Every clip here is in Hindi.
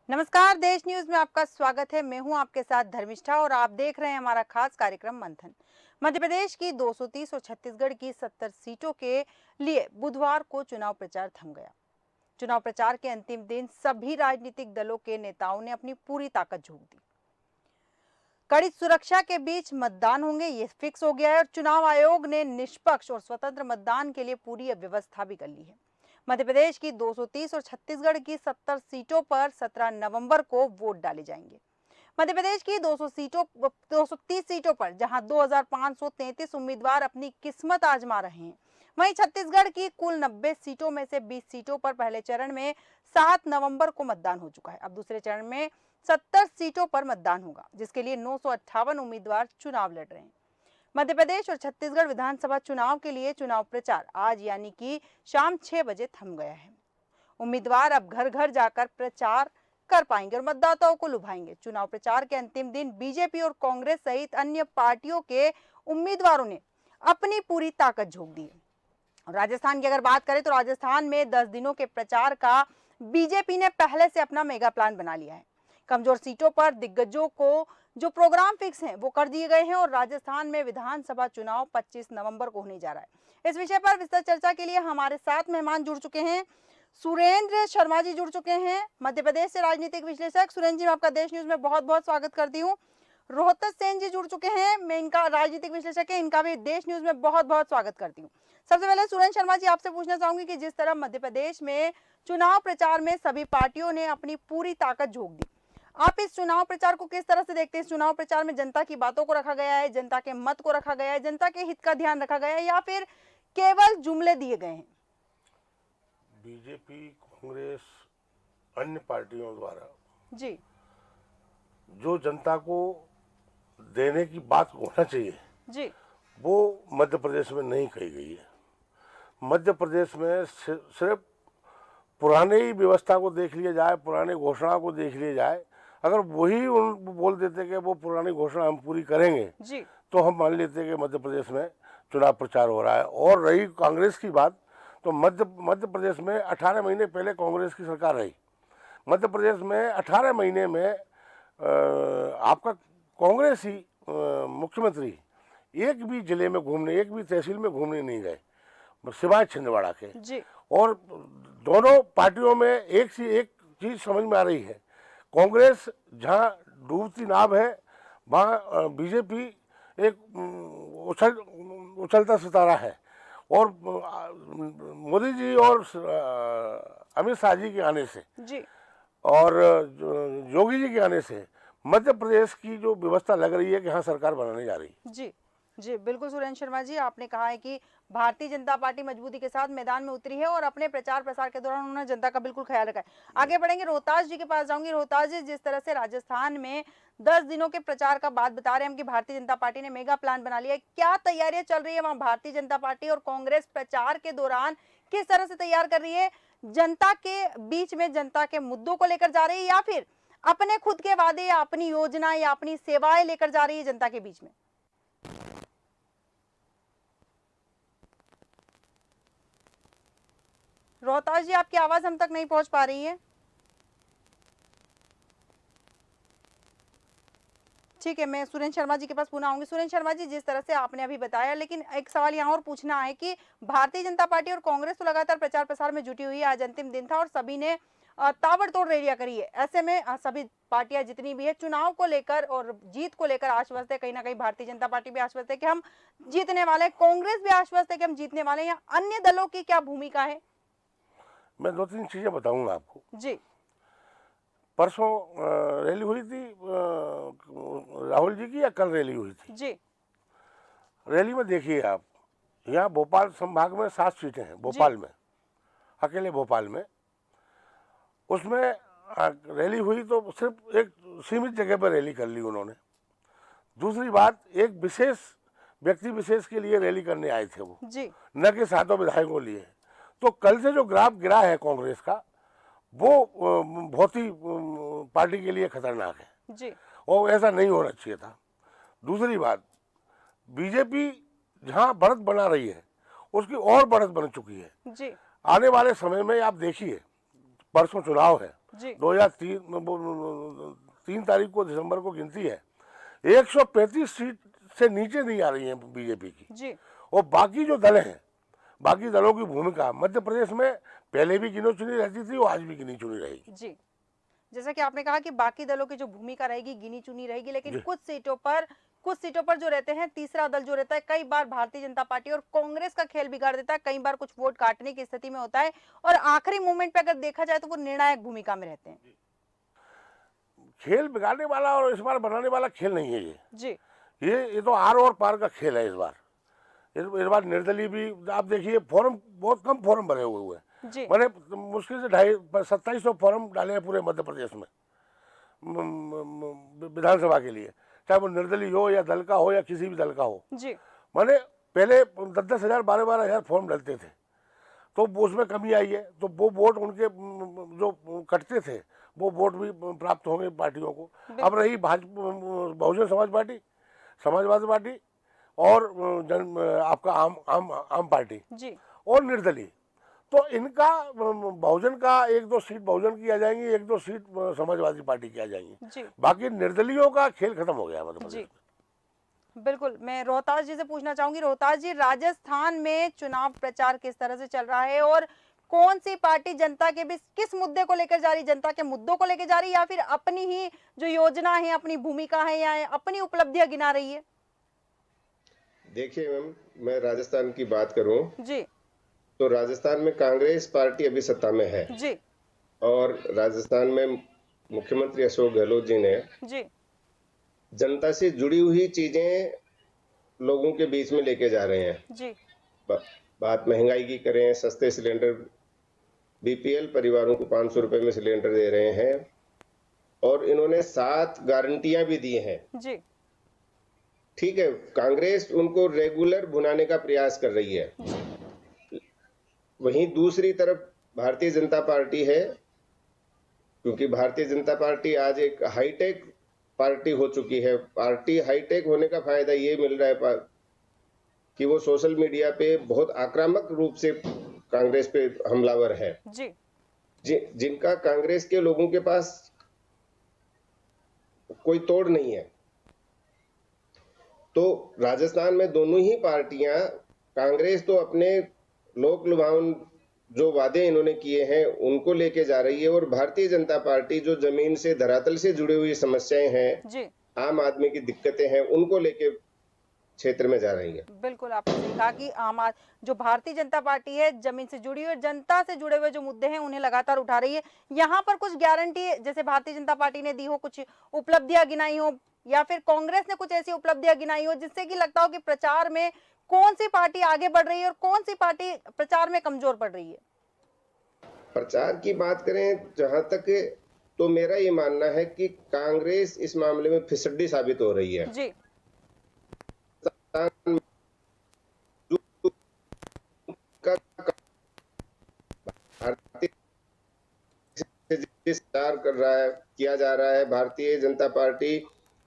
नमस्कार, देश न्यूज में आपका स्वागत है। मैं हूं आपके साथ धर्मिष्ठा और आप देख रहे हैं हमारा खास कार्यक्रम मंथन। मध्य प्रदेश की 230 और छत्तीसगढ़ की 70 सीटों के लिए बुधवार को चुनाव प्रचार थम गया। चुनाव प्रचार के अंतिम दिन सभी राजनीतिक दलों के नेताओं ने अपनी पूरी ताकत झोंक दी। कड़ी सुरक्षा के बीच मतदान होंगे, ये फिक्स हो गया है और चुनाव आयोग ने निष्पक्ष और स्वतंत्र मतदान के लिए पूरी व्यवस्था भी कर ली है। मध्य प्रदेश की 230 और छत्तीसगढ़ की 70 सीटों पर 17 नवंबर को वोट डाले जाएंगे। मध्य प्रदेश की 230 सीटों पर जहां 2533 उम्मीदवार अपनी किस्मत आजमा रहे हैं, वहीं छत्तीसगढ़ की कुल 90 सीटों में से 20 सीटों पर पहले चरण में 7 नवंबर को मतदान हो चुका है। अब दूसरे चरण में 70 सीटों पर मतदान होगा, जिसके लिए 958 उम्मीदवार चुनाव लड़ रहे हैं। मध्य प्रदेश और छत्तीसगढ़ विधानसभा चुनाव के लिए चुनाव प्रचार आज यानी कि शाम 6 बजे थम गया है। उम्मीदवार अब घर घर जाकर प्रचार कर पाएंगे और मतदाताओं को लुभाएंगे। चुनाव प्रचार के अंतिम दिन बीजेपी और कांग्रेस सहित अन्य पार्टियों के उम्मीदवारों ने अपनी पूरी ताकत झोंक दी है। राजस्थान की अगर बात करें तो राजस्थान में 10 दिनों के प्रचार का बीजेपी ने पहले से अपना मेगा प्लान बना लिया है। कमजोर सीटों पर दिग्गजों को जो प्रोग्राम फिक्स हैं वो कर दिए गए हैं और राजस्थान में विधानसभा चुनाव 25 नवंबर को होने जा रहा है। इस विषय पर विस्तृत चर्चा के लिए हमारे साथ मेहमान जुड़ चुके हैं। सुरेंद्र शर्मा जी जुड़ चुके हैं, मध्य प्रदेश से राजनीतिक विश्लेषक। सुरेंद्र जी, मैं आपका देश न्यूज में बहुत बहुत स्वागत करती हूँ। रोहतक सेन जी जुड़ चुके हैं, मैं इनका राजनीतिक विश्लेषक है, इनका भी देश न्यूज में बहुत बहुत स्वागत करती हूँ। सबसे पहले सुरेंद्र शर्मा जी, आपसे पूछना चाहूंगी कि जिस तरह मध्य प्रदेश में चुनाव प्रचार में सभी पार्टियों ने अपनी पूरी ताकत झोंक दी, आप इस चुनाव प्रचार को किस तरह से देखते हैं? इस चुनाव प्रचार में जनता की बातों को रखा गया है, जनता के मत को रखा गया है, जनता के हित का ध्यान रखा गया है, या फिर केवल जुमले दिए गए हैं? बीजेपी, कांग्रेस, अन्य पार्टियों द्वारा जी जो जनता को देने की बात होना चाहिए जी वो मध्य प्रदेश में नहीं कही गई है। मध्य प्रदेश में सिर्फ पुराने ही व्यवस्था को देख लिया जाए, पुराने घोषणा को देख लिया जाए, अगर वही बोल देते कि वो पुरानी घोषणा हम पूरी करेंगे जी तो हम मान लेते कि मध्य प्रदेश में चुनाव प्रचार हो रहा है। और रही कांग्रेस की बात, तो मध्य प्रदेश में 18 महीने पहले कांग्रेस की सरकार रही। मध्य प्रदेश में 18 महीने में आपका कांग्रेस ही मुख्यमंत्री एक भी जिले में घूमने, एक भी तहसील में घूमने नहीं गए सिवाय छिंदवाड़ा के। जी और दोनों पार्टियों में एक सी एक चीज समझ में आ रही है, कांग्रेस जहां डूबती नाव है वहां बीजेपी एक उछलता सितारा है। और मोदी जी और अमित शाह जी के आने से जी और योगी जी के आने से मध्य प्रदेश की जो व्यवस्था लग रही है कि हाँ सरकार बनाने जा रही है। जी जी बिल्कुल सुरेंद्र शर्मा जी, आपने कहा है कि भारतीय जनता पार्टी मजबूती के साथ मैदान में उतरी है और अपने प्रचार प्रसार के दौरान उन्होंने जनता का बिल्कुल ख्याल रखा है। आगे बढ़ेंगे, रोहतास जी के पास जाऊंगी। रोहतास जी, जिस तरह से राजस्थान में 10 दिनों के प्रचार का बात बता रहे हैं हम कि भारतीय जनता पार्टी ने मेगा प्लान बना लिया है, क्या तैयारियां चल रही है वहां? भारतीय जनता पार्टी और कांग्रेस प्रचार के दौरान किस तरह से तैयार कर रही है? जनता के बीच में जनता के मुद्दों को लेकर जा रही है, या फिर अपने खुद के वादे या अपनी योजना या अपनी सेवाएं लेकर जा रही है जनता के बीच में? रोहतास जी, आपकी आवाज हम तक नहीं पहुंच पा रही है। ठीक है, मैं सुरेंद्र शर्मा जी के पास पुनः आऊंगी। सुरेंद्र शर्मा जी, जिस तरह से आपने अभी बताया, लेकिन एक सवाल यहाँ और पूछना है कि भारतीय जनता पार्टी और कांग्रेस तो लगातार प्रचार प्रसार में जुटी हुई है। आज अंतिम दिन था और सभी ने ताबड़तोड़ रैलियां करी है। ऐसे में सभी पार्टियां जितनी भी है चुनाव को लेकर और जीत को लेकर आश्वस्त है। कहीं ना कहीं भारतीय जनता पार्टी भी आश्वस्त है कि हम जीतने वाले हैं, कांग्रेस भी आश्वस्त है कि हम जीतने वाले हैं। अन्य दलों की क्या भूमिका है? मैं 2-3 चीजें बताऊंगा आपको। जी परसों रैली हुई थी राहुल जी की, या कल रैली हुई थी? जी रैली में देखिए आप, यहाँ भोपाल संभाग में 7 सीटें हैं, भोपाल में, अकेले भोपाल में। उसमें रैली हुई तो सिर्फ एक सीमित जगह पर रैली कर ली उन्होंने। दूसरी बात, एक विशेष व्यक्ति विशेष के लिए रैली करने आए थे वो, जी न कि सातों विधायकों लिए। तो कल से जो ग्राफ गिरा है कांग्रेस का, वो बहुत ही पार्टी के लिए खतरनाक है जी और ऐसा नहीं होना चाहिए था। दूसरी बात, बीजेपी जहां बढ़त बना रही है उसकी और बढ़त बन चुकी है। जी आने वाले समय में आप देखिए, परसों चुनाव है, जी 3 तारीख को दिसंबर को गिनती है, 135 सीट से नीचे नहीं आ रही है बीजेपी की। जी और बाकी जो दल हैं, बाकी दलों की भूमिका मध्य प्रदेश में पहले भी गिनी चुनी रहती थी और आज भी गिनी चुनी रहेगी। जी जैसा कि आपने कहा कि बाकी दलों की जो भूमिका रहेगी गिनी चुनी रहेगी, लेकिन जी। कुछ सीटों पर जो रहते हैं तीसरा दल जो रहता है, कई बार भारतीय जनता पार्टी और कांग्रेस का खेल बिगाड़ देता है, कई बार कुछ वोट काटने की स्थिति में होता है और आखिरी मोमेंट पे अगर देखा जाए तो वो निर्णायक भूमिका में रहते हैं। खेल बिगाड़ने वाला और इस बार बनाने वाला खेल नहीं है ये। जी ये तो आर और पार का खेल है इस बार। इस बार निर्दलीय भी आप देखिए, फॉर्म बहुत कम फॉर्म भरे हुए हैं। जी मैंने मुश्किल से 2700 फॉर्म डाले हैं पूरे मध्य प्रदेश में विधानसभा के लिए, चाहे वो निर्दलीय हो या दल का हो या किसी भी दल का हो। जी मैंने पहले 10-10 हज़ार 12-12 हज़ार फॉर्म डलते थे, तो उसमें कमी आई है। तो वो वोट उनके जो कटते थे वो वोट भी प्राप्त होंगे पार्टियों को। अब रही भाजपा, बहुजन समाज पार्टी, समाजवादी पार्टी और आपका आम पार्टी जी और निर्दलीय, तो इनका बहुजन का 1-2 सीट बहुजन की आ जाएंगी, 1-2 सीट समाजवादी पार्टी की आ जाएंगी। जी बाकी निर्दलीयों का खेल खत्म हो गया मतलब। जी बिल्कुल। मैं रोहतास जी से पूछना चाहूंगी, रोहतास जी, राजस्थान में चुनाव प्रचार किस तरह से चल रहा है और कौन सी पार्टी जनता के बीच किस मुद्दे को लेकर जा रही, जनता के मुद्दों को लेकर जा रही है या फिर अपनी ही जो योजना है, अपनी भूमिका है या अपनी उपलब्धियां गिना रही है? देखिए मैम, मैं राजस्थान की बात करूं जी तो राजस्थान में कांग्रेस पार्टी अभी सत्ता में है जी और राजस्थान में मुख्यमंत्री अशोक गहलोत जी ने जी जनता से जुड़ी हुई चीजें लोगों के बीच में लेके जा रहे हैं। जी बात महंगाई की करें, सस्ते सिलेंडर, बीपीएल परिवारों को 500 रुपए में सिलेंडर दे रहे हैं और इन्होंने 7 गारंटियां भी दी हैं। जी ठीक है, कांग्रेस उनको रेगुलर भुनाने का प्रयास कर रही है। वहीं दूसरी तरफ भारतीय जनता पार्टी है, क्योंकि भारतीय जनता पार्टी आज एक हाईटेक पार्टी हो चुकी है। पार्टी हाईटेक होने का फायदा ये मिल रहा है कि वो सोशल मीडिया पे बहुत आक्रामक रूप से कांग्रेस पे हमलावर है, जिनका कांग्रेस के लोगों के पास कोई तोड़ नहीं है। तो राजस्थान में दोनों ही पार्टियां, कांग्रेस तो अपने लोक लुभावन जो वादे इन्होंने किए हैं उनको लेके जा रही है और भारतीय जनता पार्टी जो जमीन से धरातल से जुड़ी हुई समस्याएं हैं, आम आदमी की दिक्कतें हैं, उनको लेके क्षेत्र में जा रही है। बिल्कुल, आपने सही कहा कि जो भारतीय जनता पार्टी है जमीन से जुड़ी हुई, जनता से जुड़े हुए जो मुद्दे हैं उन्हें लगातार उठा रही है। यहाँ पर कुछ गारंटी जैसे भारतीय जनता पार्टी ने दी हो, कुछ उपलब्धियां गिनाई हो या फिर कांग्रेस ने कुछ ऐसी उपलब्धियां गिनाई हो जिससे कि लगता हो कि प्रचार में कौन सी पार्टी आगे बढ़ रही है और कौन सी पार्टी प्रचार में कमजोर पड़ रही है? प्रचार की बात करें जहां तक, तो मेरा ये मानना है कि कांग्रेस इस मामले में फिसड्डी साबित हो रही है। जी प्रचार किया जा रहा है, Bharatiya Janata party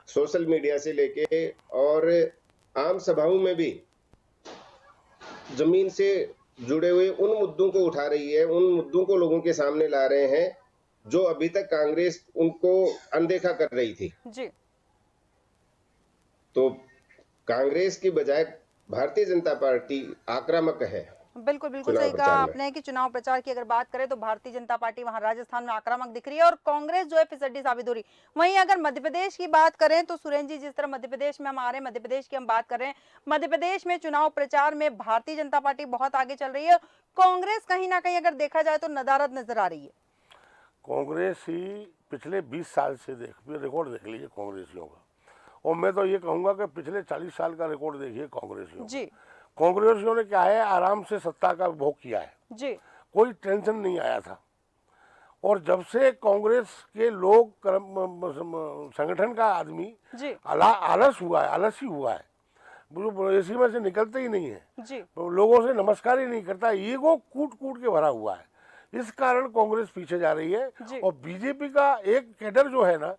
social media से लेके और आम सभाओं में भी जमीन से जुड़े हुए उन मुद्दों को उठा रही है, उन मुद्दों को लोगों के सामने ला रहे हैं जो अभी तक कांग्रेस उनको अनदेखा कर रही थी। जी तो कांग्रेस की बजाय भारतीय जनता पार्टी आक्रामक है। बिल्कुल बिल्कुल सही कहा आपने कि चुनाव प्रचार की अगर बात करें तो भारतीय जनता पार्टी वहां राजस्थान में आक्रामक दिख रही है और कांग्रेस जो है फिसड्डी साबित हो रही। वहीं अगर मध्य प्रदेश की बात करें तो सुरेंद्र जी, जिस तरह मध्य प्रदेश में हम आ रहे हैं, मध्य प्रदेश की हम बात कर रहे हैं, मध्य प्रदेश में चुनाव प्रचार में भारतीय जनता पार्टी बहुत आगे चल रही है, कांग्रेस कहीं ना कहीं अगर देखा जाए तो नदारद नजर आ रही है। कांग्रेस ही पिछले 20 साल से रिकॉर्ड देख लीजिए कांग्रेसियों का, और मैं तो ये कहूँगा कि पिछले 40 साल का रिकॉर्ड देखिए कांग्रेसियों जी। कांग्रेसियों ने क्या है, आराम से सत्ता का भोग किया है जी। कोई टेंशन नहीं आया था। और जब से कांग्रेस के लोग संगठन का आदमी आलस हुआ है, आलसी हुआ है, वो एसी में से निकलते ही नहीं है जी। लोगों से नमस्कार ही नहीं करता, ईगो कूट कूट के भरा हुआ है। इस कारण कांग्रेस पीछे जा रही है और बीजेपी का एक कैडर जो है ना,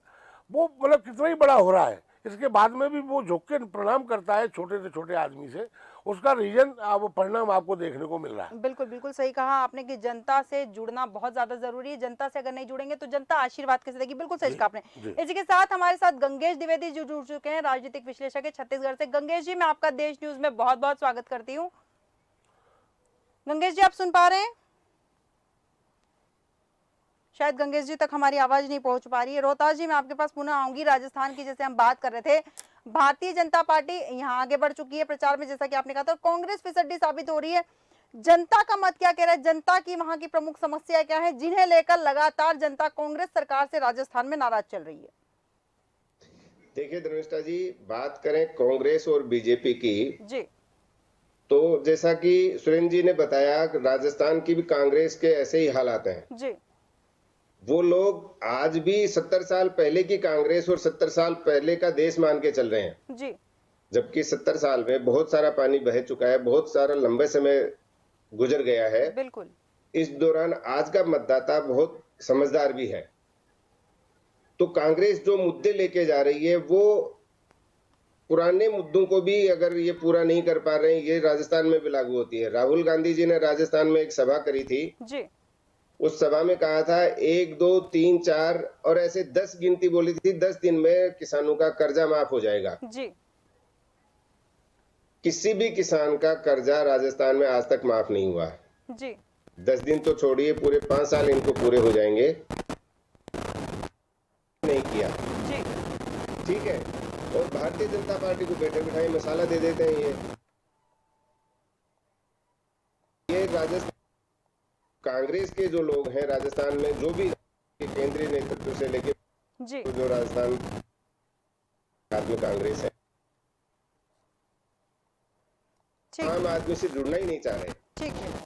वो मतलब कितना ही बड़ा हो रहा है, इसके बाद में भी वो झुक के प्रणाम करता है छोटे से छोटे आदमी से उसका रीजन वो परिणाम आपको देखने को मिल रहा है। बिल्कुल बिल्कुल सही कहा आपने कि जनता से जुड़ना बहुत ज्यादा जरूरी है। जनता से अगर नहीं जुड़ेंगे तो जनता आशीर्वाद कैसे देगी। बिल्कुल सही जी कहा आपने। जी। इसी के साथ हमारे साथ गंगेश द्विवेदी जो जुड़ चुके हैं, राजनीतिक विश्लेषक है छत्तीसगढ़ से। गंगेश जी, मैं आपका देश न्यूज में बहुत बहुत स्वागत करती हूँ। गंगेश जी, आप सुन पा रहे हैं? शायद गंगेश जी तक हमारी आवाज नहीं पहुंच पा रही है। रोहतास जी, मैं आपके पास पुनः आऊंगी। राजस्थान की जैसे हम बात कर रहे थे, भारतीय जनता पार्टी यहाँ आगे बढ़ चुकी है प्रचार में, जैसा कि आपने कहा था। कांग्रेस फिसड्डी साबित हो रही है। जनता का मत क्या कह रहा है? जनता की वहां की प्रमुख समस्या क्या है, जिन्हें लेकर लगातार जनता कांग्रेस सरकार से राजस्थान में नाराज चल रही है? देखिए धर्मिष्ठा जी, बात करें कांग्रेस और बीजेपी की, जी तो जैसा कि सुरेंद्र जी ने बताया, राजस्थान की भी कांग्रेस के ऐसे ही हालात हैं। जी वो लोग आज भी 70 साल पहले की कांग्रेस और 70 साल पहले का देश मान के चल रहे हैं, जी जबकि 70 साल में बहुत सारा पानी बह चुका है, बहुत सारा लंबे समय गुजर गया है। बिल्कुल। इस दौरान आज का मतदाता बहुत समझदार भी है। तो कांग्रेस जो मुद्दे लेके जा रही है, वो पुराने मुद्दों को भी अगर ये पूरा नहीं कर पा रहे हैं, ये राजस्थान में भी लागू होती है। राहुल गांधी जी ने राजस्थान में एक सभा करी थी। जी उस सभा में कहा था 1 2 3 4 और ऐसे 10 गिनती बोली थी, 10 दिन में किसानों का कर्जा माफ हो जाएगा। जी किसी भी किसान का कर्जा राजस्थान में आज तक माफ नहीं हुआ। जी 10 दिन तो छोड़िए, पूरे 5 साल इनको पूरे हो जाएंगे, नहीं किया। जी ठीक है। और भारतीय जनता पार्टी को बैठे बिठाए मसाला दे देते हैं। ये राजस्थान कांग्रेस के जो लोग हैं राजस्थान में, जो भी केंद्रीय नेतृत्व से लेके जी जो राजस्थान में कांग्रेस है, ठीक आम आदमी से जुड़ना ही नहीं चाह रहे। ठीक है।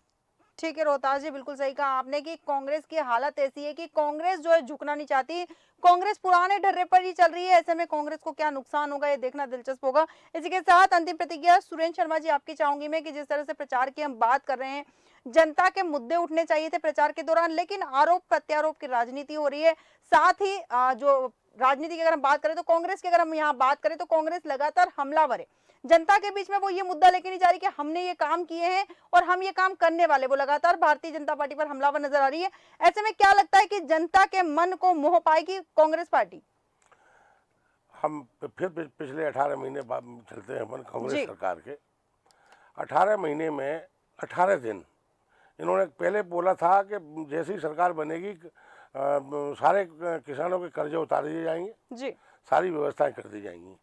ठीक है रोहतास जी, बिल्कुल सही कहा आपने कि कांग्रेस की हालत ऐसी है कि कांग्रेस जो है झुकना नहीं चाहती। कांग्रेस पुराने ढर्रे पर ही चल रही है। ऐसे में कांग्रेस को क्या नुकसान होगा, ये देखना दिलचस्प होगा। इसी के साथ अंतिम प्रतिक्रिया सुरेंद्र शर्मा जी आपकी चाहूंगी मैं कि जिस तरह से प्रचार की हम बात कर रहे हैं, जनता के मुद्दे उठने चाहिए थे प्रचार के दौरान, लेकिन आरोप प्रत्यारोप की राजनीति हो रही है। साथ ही जो राजनीति की अगर हम बात करें तो कांग्रेस की अगर हम यहाँ बात करें तो कांग्रेस लगातार हमलावर है। जनता के बीच में वो ये मुद्दा लेके नहीं जा रही कि हमने ये काम किए हैं और हम ये काम करने वाले, वो लगातार भारतीय जनता पार्टी पर हमलावर नजर आ रही है। ऐसे में क्या लगता है कि जनता के मन को मोह पाएगी कांग्रेस पार्टी? हम फिर पिछले 18 महीने बाद चलते हैं अपन कांग्रेस जी सरकार के। 18 महीने में 18 दिन इन्होंने पहले बोला था कि जैसी सरकार बनेगी सारे किसानों के कर्जे उतार दिए जाएंगे, जी सारी व्यवस्थाएं कर दी जाएंगी।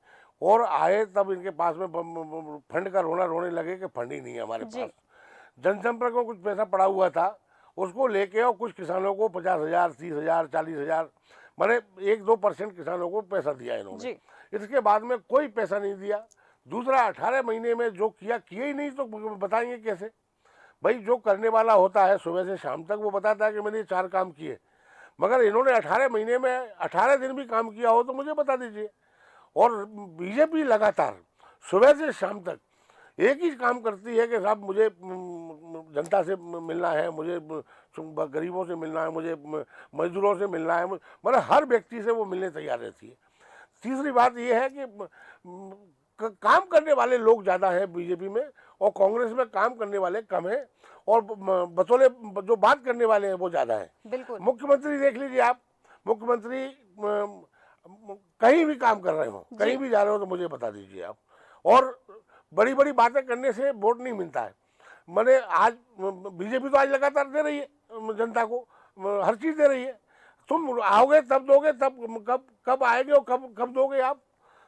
और आए तब इनके पास में फंड का रोना रोने लगे कि फंड ही नहीं है हमारे जी पास। जनसंपर्क में कुछ पैसा पड़ा हुआ था, उसको लेके और कुछ किसानों को 50,000 30,000 40,000 मैंने 1-2% किसानों को पैसा दिया इन्होंने। जी इसके बाद में कोई पैसा नहीं दिया। दूसरा, 18 महीने में जो किया ही नहीं, तो बताएंगे कैसे? भाई जो करने वाला होता है सुबह से शाम तक वो बताता है कि मैंने 4 काम किए, मगर इन्होंने 18 महीने में 18 दिन भी काम किया हो तो मुझे बता दीजिए। और बीजेपी लगातार सुबह से शाम तक एक ही काम करती है कि साहब मुझे जनता से मिलना है, मुझे गरीबों से मिलना है, मुझे मजदूरों से मिलना है, मतलब हर व्यक्ति से वो मिलने तैयार रहती है। तीसरी बात ये है कि काम करने वाले लोग ज़्यादा हैं बीजेपी में और कांग्रेस में काम करने वाले कम हैं, और बतौले जो बात करने वाले हैं वो ज़्यादा हैं। बिल्कुल मुख्यमंत्री देख लीजिए आप, मुख्यमंत्री कहीं भी काम कर रहे हो, कहीं भी जा रहे हो तो मुझे बता दीजिए आप। और बड़ी बड़ी बातें करने से वोट नहीं मिलता है। मैंने आज बीजेपी तो आज लगातार दे रही है जनता को, हर चीज़ दे रही है। तुम आओगे तब दोगे, तब कब आएंगे और कब दोगे आप?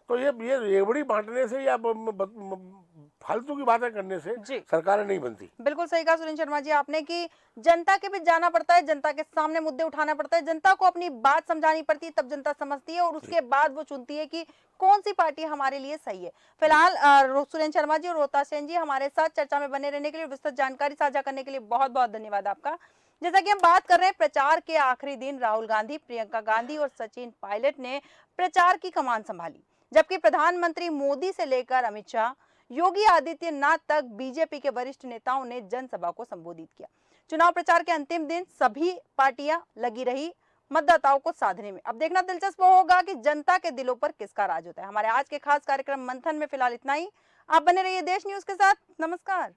तो ये रेवड़ी बांटने से या फालतू की बातें करने से सरकारें नहीं बनती। बिल्कुल सही कहा सुरेंद्र शर्मा जी आपने कि जनता के बीच जाना पड़ता है, जनता के सामने मुद्दे उठाना पड़ता है, जनता को अपनी बात समझानी पड़ती है, तब जनता समझती है और उसके बाद वो चुनती है कि कौन सी पार्टी हमारे लिए सही है। फिलहाल सुरेंद्र शर्मा जी और रोहतास सेन जी हमारे साथ चर्चा में बने रहने के लिए, विस्तृत जानकारी साझा करने के लिए बहुत बहुत धन्यवाद आपका। जैसा कि हम बात कर रहे हैं, प्रचार के आखिरी दिन राहुल गांधी, प्रियंका गांधी और सचिन पायलट ने प्रचार की कमान संभाली, जबकि प्रधानमंत्री मोदी से लेकर अमित शाह, योगी आदित्यनाथ तक बीजेपी के वरिष्ठ नेताओं ने जनसभा को संबोधित किया। चुनाव प्रचार के अंतिम दिन सभी पार्टियां लगी रही मतदाताओं को साधने में। अब देखना दिलचस्प होगा कि जनता के दिलों पर किसका राज होता है। हमारे आज के खास कार्यक्रम मंथन में फिलहाल इतना ही। आप बने रहिए देश न्यूज के साथ। नमस्कार।